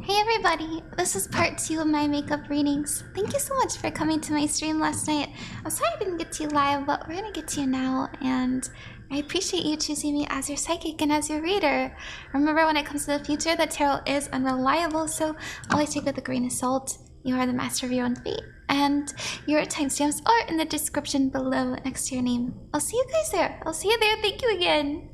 Hey everybody, this is part 2 of my makeup readings. Thank you so much for coming to my stream last night. I'm sorry I didn't get to you live, but we're gonna get to you now, and I appreciate you choosing me as your psychic and as your reader. Remember, when it comes to the future, the tarot is unreliable, so always take it with a grain of salt. You are the master of your own fate, and your timestamps are in the description below next to your name. I'll see you guys there. I'll see you there. Thank you again.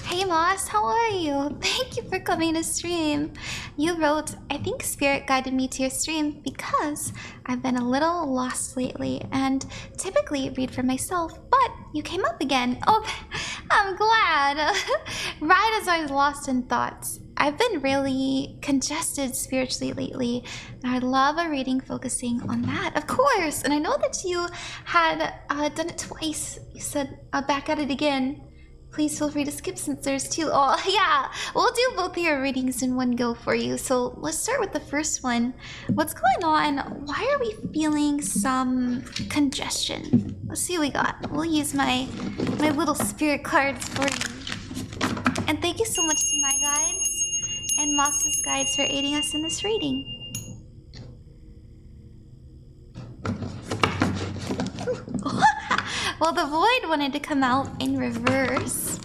Hey Moss, how are you? Thank you for coming to stream. You wrote, I think Spirit guided me to your stream because I've been a little lost lately and typically read for myself, but you came up again. Oh, I'm glad. Right as I was lost in thoughts. I've been really congested spiritually lately, and I'd love a reading focusing on that, of course. And I know that you had done it twice. You said, back at it again. Please feel free to skip since there's two. Oh, yeah, we'll do both of your readings in one go for you. So let's start with the first one. What's going on? Why are we feeling some congestion? Let's see what we got. We'll use my little spirit cards for you. And thank you so much to my guides and Moss's guides for aiding us in this reading. Well, the void wanted to come out in reverse.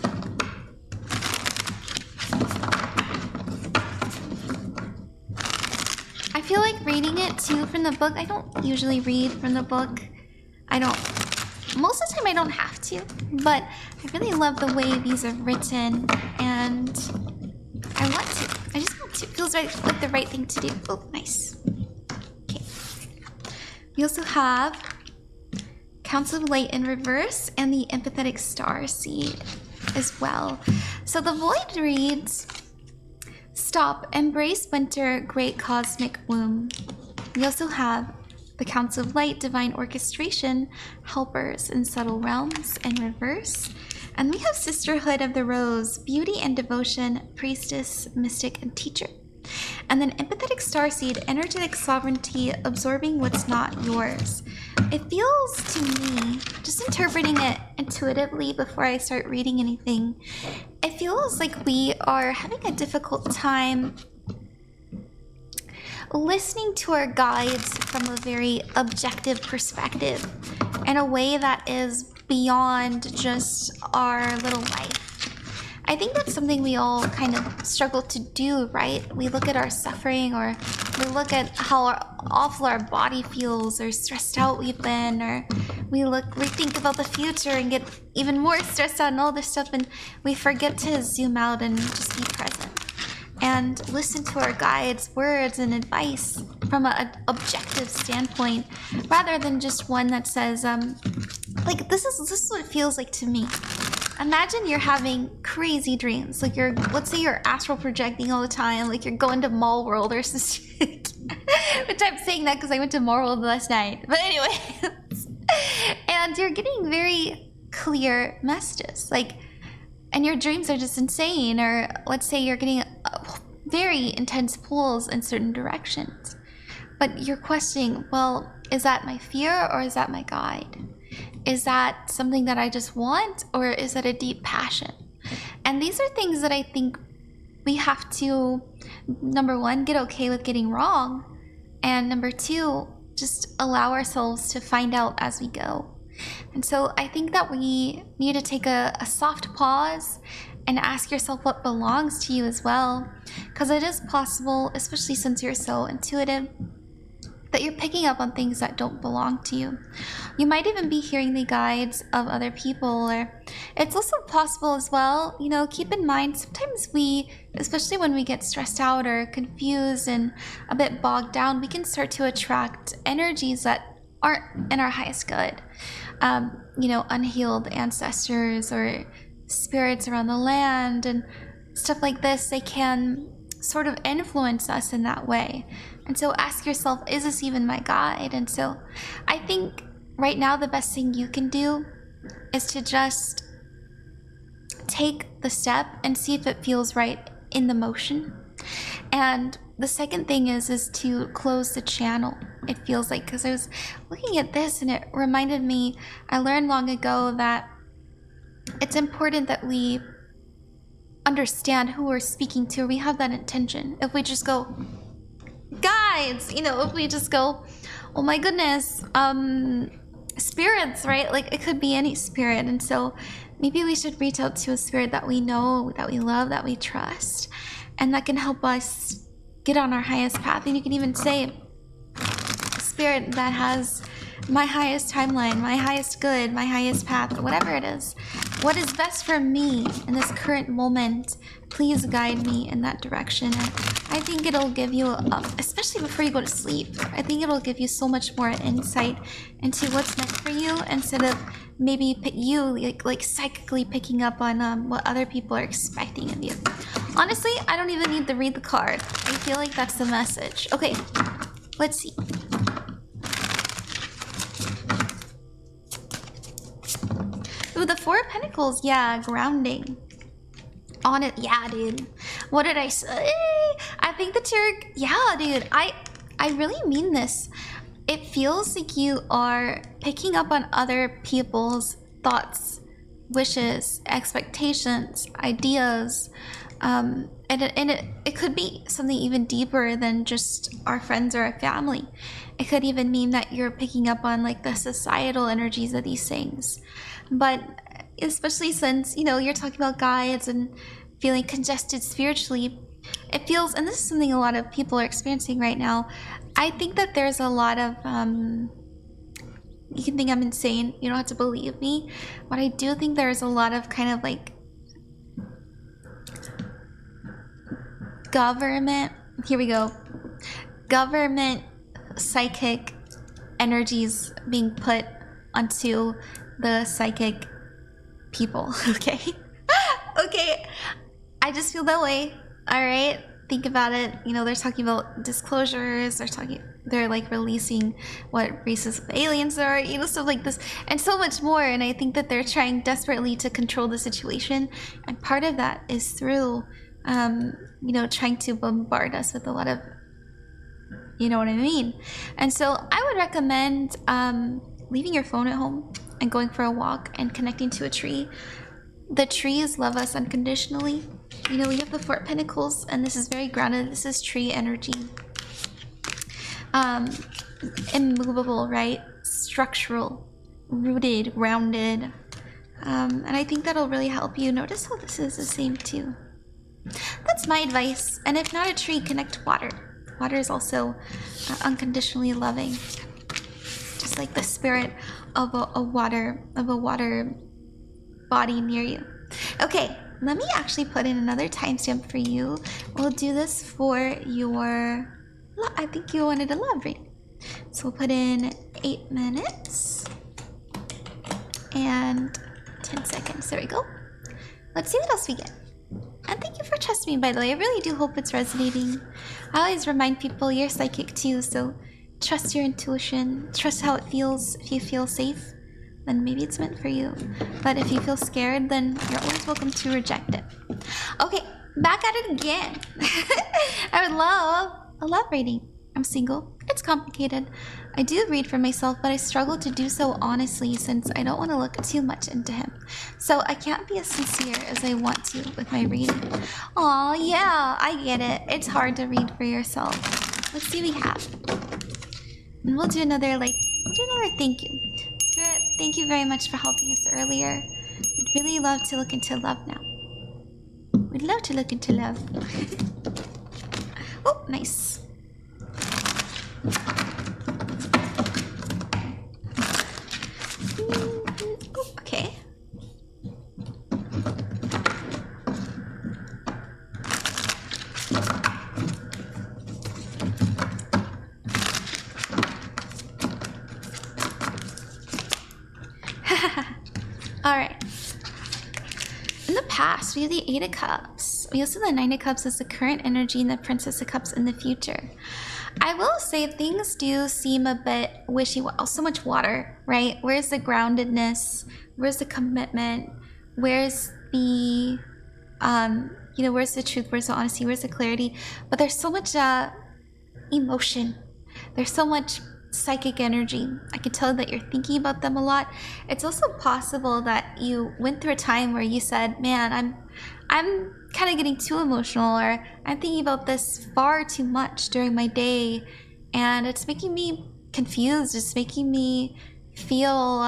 I feel like reading it too from the book. I don't usually read from the book. Most of the time I don't have to, but I really love the way these are written, and I want to. I just want to. It feels like the right thing to do. Oh, nice. Okay. We also have Council of Light in reverse and the empathetic star seed as well. So the void reads, stop, embrace winter, great cosmic womb. We also have the Council of Light, divine orchestration, helpers in subtle realms in reverse. And we have Sisterhood of the Rose, beauty and devotion, priestess, mystic, and teacher. And then empathetic starseed, energetic sovereignty, absorbing what's not yours. It feels to me, just interpreting it intuitively before I start reading anything, it feels like we are having a difficult time listening to our guides from a very objective perspective in a way that is beyond just our little life. I think that's something we all kind of struggle to do, right? We look at our suffering, or we look at how awful our body feels, or stressed out we've been, or we think about the future and get even more stressed out and all this stuff, and we forget to zoom out and just be present and listen to our guides' words and advice from an objective standpoint, rather than just one that says, like, this is what it feels like to me. Imagine you're having crazy dreams, like let's say you're astral projecting all the time, like you're going to Mall World or something. Which I'm saying that because I went to Mall World last night. But anyway, and you're getting very clear messages, like, and your dreams are just insane. Or let's say you're getting very intense pulls in certain directions, but you're questioning, well, is that my fear or is that my guide? Is that something that I just want, or is that a deep passion? And these are things that I think we have to, number one, get okay with getting wrong, and number two, just allow ourselves to find out as we go. And so I think that we need to take a soft pause and ask yourself what belongs to you as well, because it is possible, especially since you're so intuitive, that you're picking up on things that don't belong to you. You might even be hearing the guides of other people, or it's also possible as well, keep in mind, sometimes we, especially when we get stressed out or confused and a bit bogged down, we can start to attract energies that aren't in our highest good. Unhealed ancestors or spirits around the land and stuff like this, they can sort of influence us in that way. And so ask yourself, is this even my guide? And so I think right now the best thing you can do is to just take the step and see if it feels right in the motion. And the second thing is to close the channel, it feels like, because I was looking at this and it reminded me, I learned long ago that it's important that we understand who we're speaking to, or we have that intention. If we just go, guides, if we just go, oh my goodness, spirits, right? Like, it could be any spirit. And so maybe we should reach out to a spirit that we know, that we love, that we trust, and that can help us get on our highest path. And you can even say, spirit that has my highest timeline, my highest good, my highest path, whatever it is, what is best for me in this current moment, please guide me in that direction. And I think it'll give you, especially before you go to sleep, I think it'll give you so much more insight into what's meant for you, instead of maybe you like psychically picking up on what other people are expecting of you. Honestly, I don't even need to read the card. I feel like that's the message. Okay, let's see. Ooh, the Four of Pentacles. Yeah, grounding. On it. Yeah, dude. What did I say? I think that yeah, dude. I really mean this. It feels like you are picking up on other people's thoughts, wishes, expectations, ideas. And it could be something even deeper than just our friends or our family. It could even mean that you're picking up on like the societal energies of these things. But especially since, you're talking about guides and feeling congested spiritually, it feels, and this is something a lot of people are experiencing right now, I think that there's a lot of, you can think I'm insane, you don't have to believe me, but I do think there's a lot of kind of like government psychic energies being put onto the psychic people. Okay. Okay, I just feel that way. All right, think about it. They're talking about disclosures, they're like releasing what races of aliens are, stuff like this, and so much more. And I think that they're trying desperately to control the situation, and part of that is through trying to bombard us with a lot of, you know what I mean. And so I would recommend leaving your phone at home and going for a walk and connecting to a tree. The trees love us unconditionally. We have the Four of Pentacles, and this is very grounded. This is tree energy. Immovable, right? Structural, rooted, grounded. And I think that'll really help you. Notice how this is the same too. That's my advice. And if not a tree, connect to water. Water is also unconditionally loving. Just like the spirit of a water body near you. Okay, let me actually put in another timestamp for you. We'll do this for your, I think you wanted a love reading. So we'll put in 8 minutes and 10 seconds. There we go. Let's see what else we get. And thank you for trusting me, by the way. I really do hope it's resonating. I always remind people you're psychic too, so trust your intuition. Trust how it feels. If you feel safe, then maybe it's meant for you. But if you feel scared, then you're always welcome to reject it. Okay, back at it again. I would love a love reading. I'm single. It's complicated. I do read for myself, but I struggle to do so honestly since I don't want to look too much into him. So I can't be as sincere as I want to with my reading. Aw, yeah, I get it. It's hard to read for yourself. Let's see what we have. And we'll do another thank you. Spirit, thank you very much for helping us earlier. We'd really love to look into love now. We'd love to look into love. Oh, nice. Okay. All right. In the past, we have the Eight of Cups. We also have the Nine of Cups as the current energy and the Princess of Cups in the future. I will say things do seem a bit wishy-washy. So much water, right? Where's the groundedness? Where's the commitment? Where's the, where's the truth? Where's the honesty? Where's the clarity? But there's so much emotion. There's so much psychic energy. I can tell that you're thinking about them a lot. It's also possible that you went through a time where you said, man, kind of getting too emotional, or I'm thinking about this far too much during my day, and it's making me confused. It's making me feel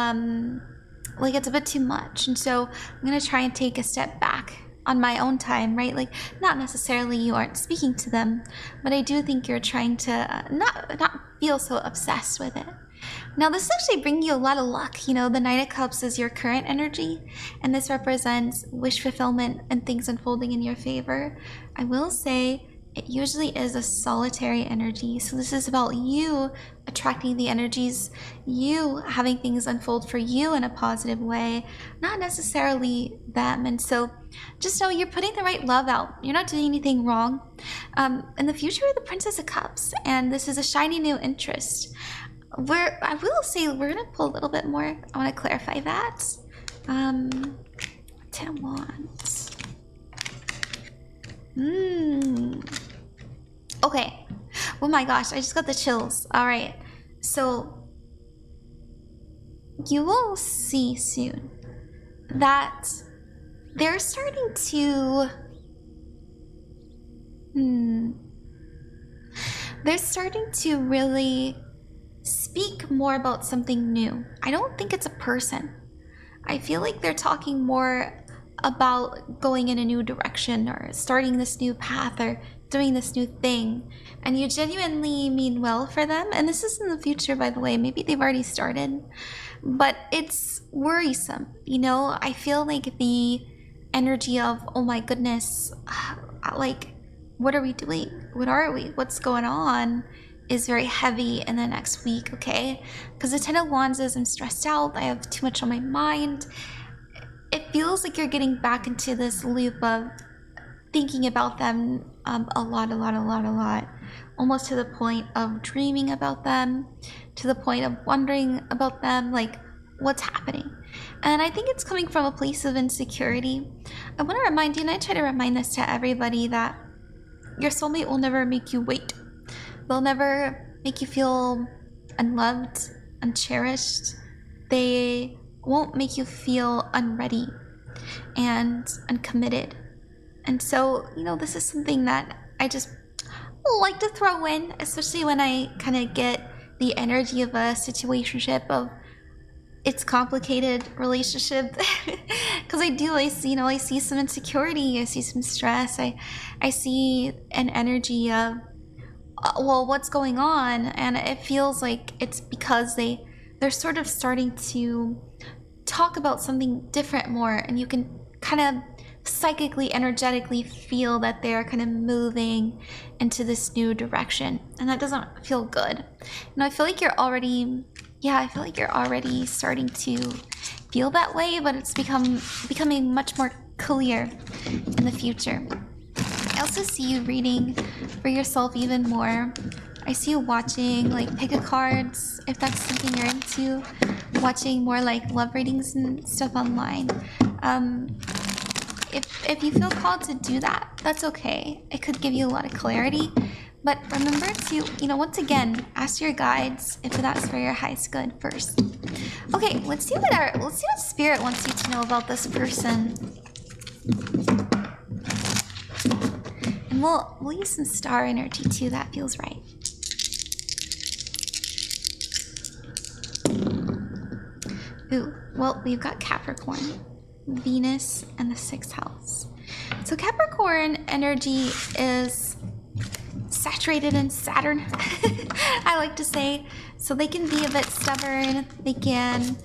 like it's a bit too much. And so I'm gonna try and take a step back on my own time, right? Like, not necessarily you aren't speaking to them, but I do think you're trying to not feel so obsessed with it. Now, this is actually bringing you a lot of luck. You know, the Knight of Cups is your current energy, and this represents wish fulfillment and things unfolding in your favor. I will say it usually is a solitary energy. So this is about you attracting the energies, you having things unfold for you in a positive way, not necessarily them. And so just know you're putting the right love out. You're not doing anything wrong. In the future, the Princess of Cups, and this is a shiny new interest. I will say we're gonna pull a little bit more. I want to clarify that. 10 Wands. Okay. Oh my gosh, I just got the chills. All right. So you will see soon that they're starting to they're starting to really speak more about something new. I don't think it's a person. I feel like they're talking more about going in a new direction, or starting this new path, or doing this new thing, and you genuinely mean well for them. And this is in the future, by the way. Maybe they've already started, but it's worrisome. You know, I feel like the energy of, oh my goodness, like, what are we doing? What are we? What's going on? Is very heavy in the next week, okay? Because the 10 of Wands is, I'm stressed out, I have too much on my mind. It feels like you're getting back into this loop of thinking about them a lot, almost to the point of dreaming about them, to the point of wondering about them, like, what's happening? And I think it's coming from a place of insecurity. I want to remind you, and I try to remind this to everybody, that your soulmate will never make you wait. They'll never make you feel unloved, uncherished. They won't make you feel unready and uncommitted. And so, you know, this is something that I just like to throw in, especially when I kind of get the energy of a situationship, of it's complicated relationship. Because I see some insecurity, I see some stress, I see an energy of, well, what's going on? And it feels like it's because they're sort of starting to talk about something different more, and you can kind of psychically, energetically feel that they're kind of moving into this new direction, and that doesn't feel good. And I feel like you're already starting to feel that way, but it's becoming much more clear in the future. I also see you reading for yourself even more. I see you watching like pick a cards, if that's something you're into, watching more like love readings and stuff online. If you feel called to do that, that's okay. It could give you a lot of clarity. But remember to, once again, ask your guides if that's for your highest good first. Okay, let's see what Spirit wants you to know about this person. And we'll use some star energy too. That feels right. Ooh, well, we've got Capricorn, Venus, and the 6th house. So Capricorn energy is saturated in Saturn, I like to say. So they can be a bit stubborn. They can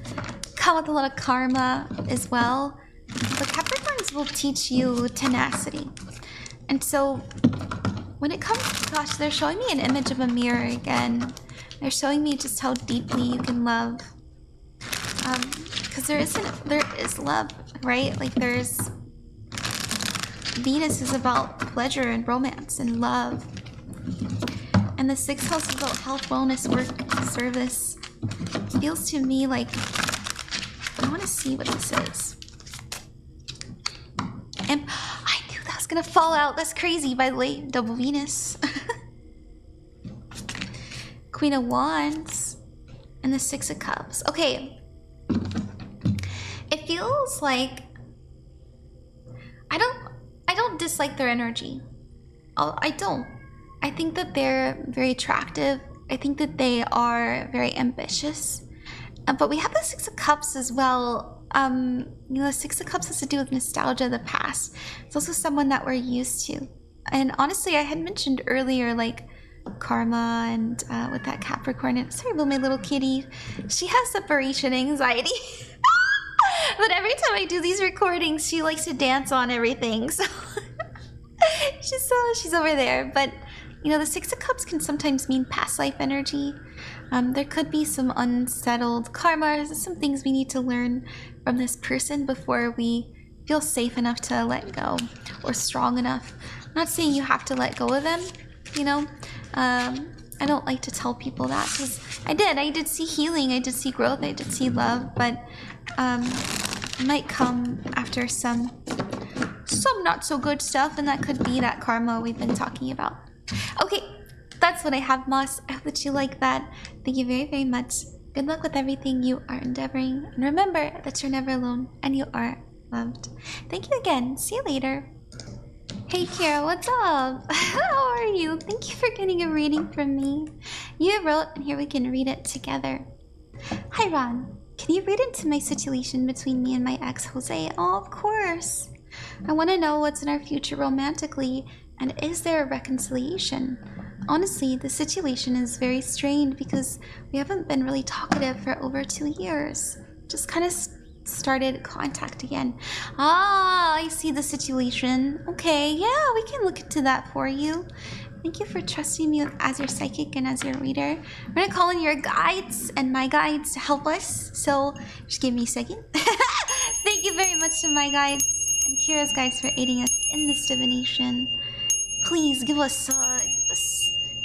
come with a lot of karma as well. But Capricorns will teach you tenacity. And so when it comes, gosh, they're showing me an image of a mirror again. They're showing me just how deeply you can love. Because there is love, right? Like Venus is about pleasure and romance and love. And the 6th house is about health, wellness, work, service. It feels to me like, I want to see what this is. And I knew that was going to fall out. That's crazy, by the way. Double Venus. Queen of Wands. And the 6 of Cups. Okay. It feels like I don't dislike their energy. I don't. I think that they're very attractive. I think that they are very ambitious. But we have the Six of Cups as well. The Six of Cups has to do with nostalgia of the past. It's also someone that we're used to. And honestly, I had mentioned earlier, like, karma and with that Capricorn. And sorry about my little kitty. She has separation anxiety. But every time I do these recordings, she likes to dance on everything. So she's over there. But the Six of Cups can sometimes mean past life energy. There could be some unsettled karma, some things we need to learn from this person before we feel safe enough to let go, or strong enough. I'm not saying you have to let go of them, I don't like to tell people that, because I did see healing, I did see growth, I did see love, but it might come after some not so good stuff, and that could be that karma we've been talking about. Okay, that's what I have, Moss. I hope that you like that. Thank you very, very much. Good luck with everything you are endeavoring. And remember that you're never alone and you are loved. Thank you again. See you later. Hey, Kira, what's up? How are you? Thank you for getting a reading from me. You wrote, and here we can read it together. Hi, Ron. Can you read into my situation between me and my ex, Jose? Oh, of course. I want to know what's in our future romantically, and is there a reconciliation? Honestly, the situation is very strained because we haven't been really talkative for over 2 years. Just kind of started contact again. Ah, I see the situation. Okay, yeah, we can look into that for you. Thank you for trusting me as your psychic and as your reader. We're gonna call in your guides and my guides to help us. So just give me a second. Thank you very much to my guides and Kira's guides for aiding us in this divination. Please give us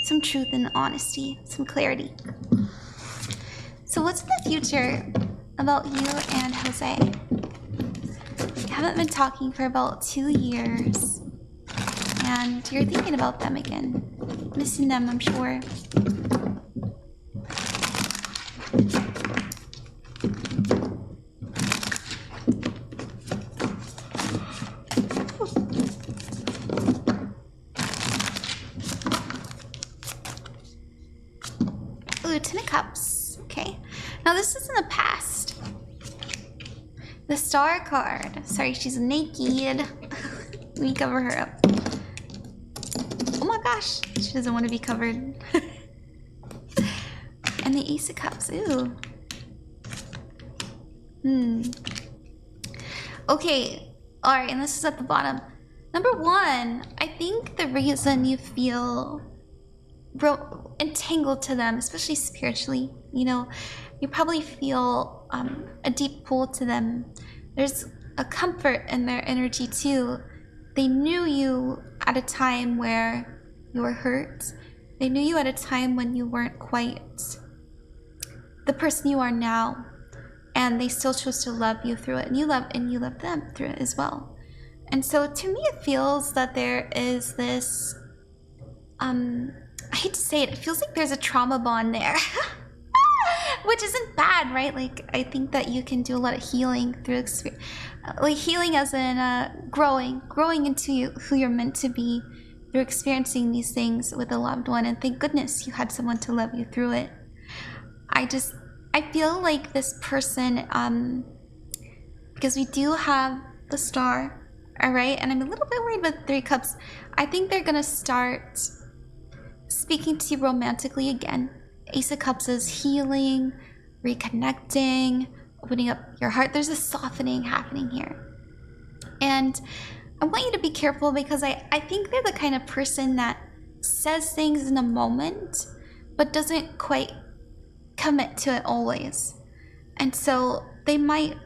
some truth and honesty, some clarity. So what's in the future about you and Jose? You haven't been talking for about 2 years. And you're thinking about them again. Missing them, I'm sure. Ooh, 10 of Cups. Okay. Now this is in the past. The Star card. Sorry, she's naked. Let me cover her up. Oh my gosh, she doesn't want to be covered. And the Ace of Cups. Ooh. Okay. Alright, and this is at the bottom. Number 1, I think the reason you feel entangled to them, especially spiritually, you probably feel a deep pull to them. There's a comfort in their energy too. They knew you at a time where you were hurt. They knew you at a time when you weren't quite the person you are now, and they still chose to love you through it, and you love them through it as well. And so to me it feels that there is this I hate to say it, it feels like there's a trauma bond there. Which isn't bad, right? Like, I think that you can do a lot of healing through experience. Like, healing as in growing into who you're meant to be through experiencing these things with a loved one. And thank goodness you had someone to love you through it. I feel like this person, because we do have the Star, all right? And I'm a little bit worried with 3 Cups. I think they're gonna start speaking to you romantically again. Ace of Cups is healing, reconnecting, opening up your heart. There's a softening happening here. And I want you to be careful because I think they're the kind of person that says things in a moment, but doesn't quite commit to it always. And so they might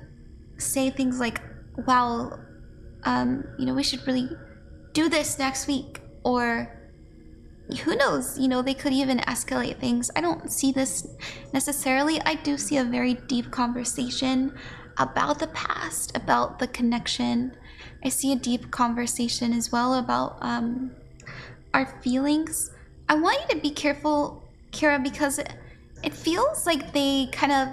say things like, wow, we should really do this next week, or who knows, they could even escalate things. I don't see this necessarily. I do see a very deep conversation about the past, about the connection. I see a deep conversation as well about our feelings. I want you to be careful, Kira, because it feels like they kind of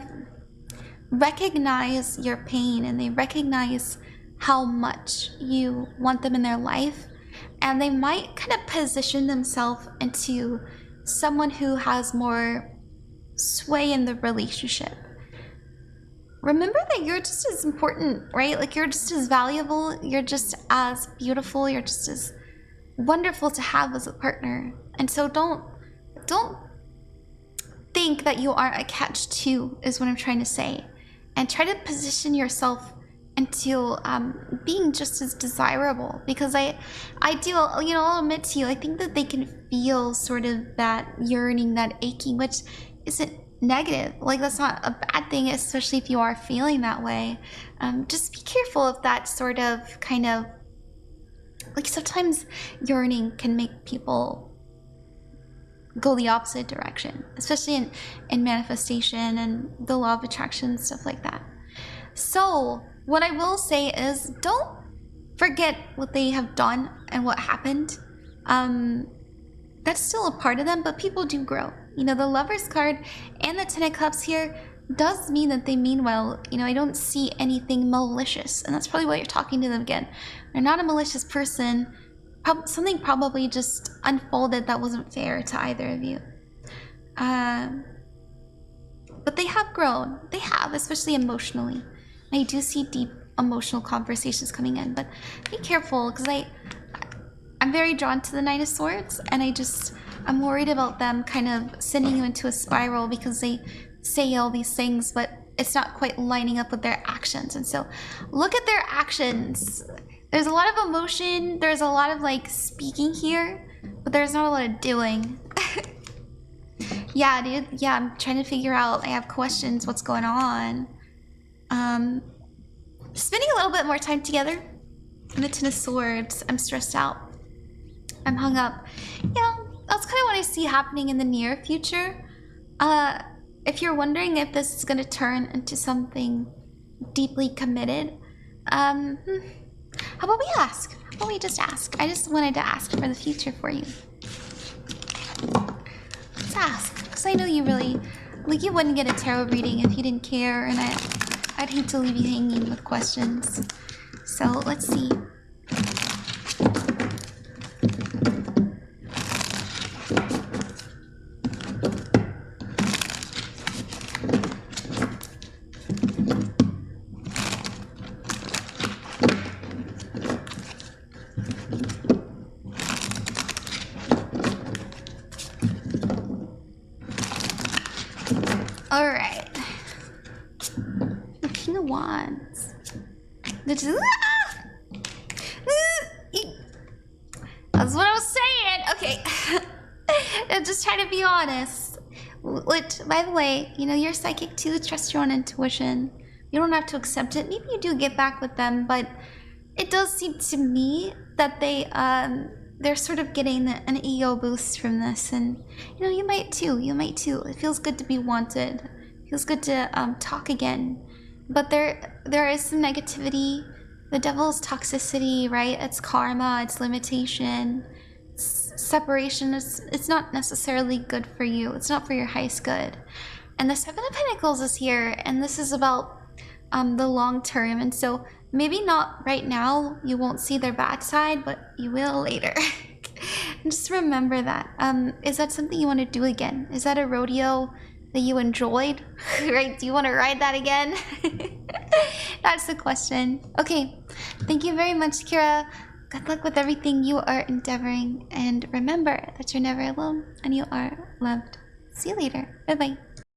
recognize your pain and they recognize how much you want them in their life, and they might kind of position themselves into someone who has more sway in the relationship. Remember that you're just as important, right? Like, you're just as valuable, you're just as beautiful, you're just as wonderful to have as a partner. And so don't think that you are a catch-2 is what I'm trying to say. And try to position yourself into being just as desirable, because I do, you know, I'll admit to you, I think that they can feel sort of that yearning, that aching, which isn't negative. Like, that's not a bad thing, especially if you are feeling that way. Just be careful of that sort of kind of, like, sometimes yearning can make people go the opposite direction, especially in manifestation and the law of attraction and stuff like that. So what I will say is, don't forget what they have done and what happened. That's still a part of them, but people do grow. You know, the Lover's card and the Ten of Cups here does mean that they mean well. You know, I don't see anything malicious, and that's probably why you're talking to them again. They're not a malicious person. Something probably just unfolded that wasn't fair to either of you. But they have grown. They have, especially emotionally. I do see deep emotional conversations coming in, but be careful, because I'm very drawn to the Knight of Swords, and I'm worried about them kind of sending you into a spiral because they say all these things, but it's not quite lining up with their actions. And so look at their actions. There's a lot of emotion, there's a lot of like speaking here, but there's not a lot of doing. Yeah, dude, yeah, I'm trying to figure out, I have questions, what's going on. Spending a little bit more time together. The Ten of Swords, I'm stressed out. I'm hung up. Yeah, that's kind of what I see happening in the near future. If you're wondering if this is going to turn into something deeply committed, how about we ask? How about we just ask? I just wanted to ask for the future for you. Let's ask, because I know you really, like, you wouldn't get a tarot reading if you didn't care, and I'd hate to leave you hanging with questions. So let's see. All right. The King of Wands. That's what I was saying. Okay. I'm just trying to be honest. Which, by the way, you know, you're psychic too. Trust your own intuition. You don't have to accept it. Maybe you do get back with them, but it does seem to me that they're sort of getting an ego boost from this, and you know, you might too. It feels good to be wanted. It feels good to talk again. But there is some negativity. The devil's toxicity, right? It's karma, it's limitation, it's separation. It's not necessarily good for you. It's not for your highest good. And the Seven of Pentacles is here, and this is about the long term. And so maybe not right now, you won't see their bad side, but you will later. Just remember that. Is that something you want to do again? Is that a rodeo that you enjoyed? Right? Do you want to ride that again? That's the question. Okay. Thank you very much, Kira. Good luck with everything you are endeavoring. And remember that you're never alone and you are loved. See you later. Bye-bye.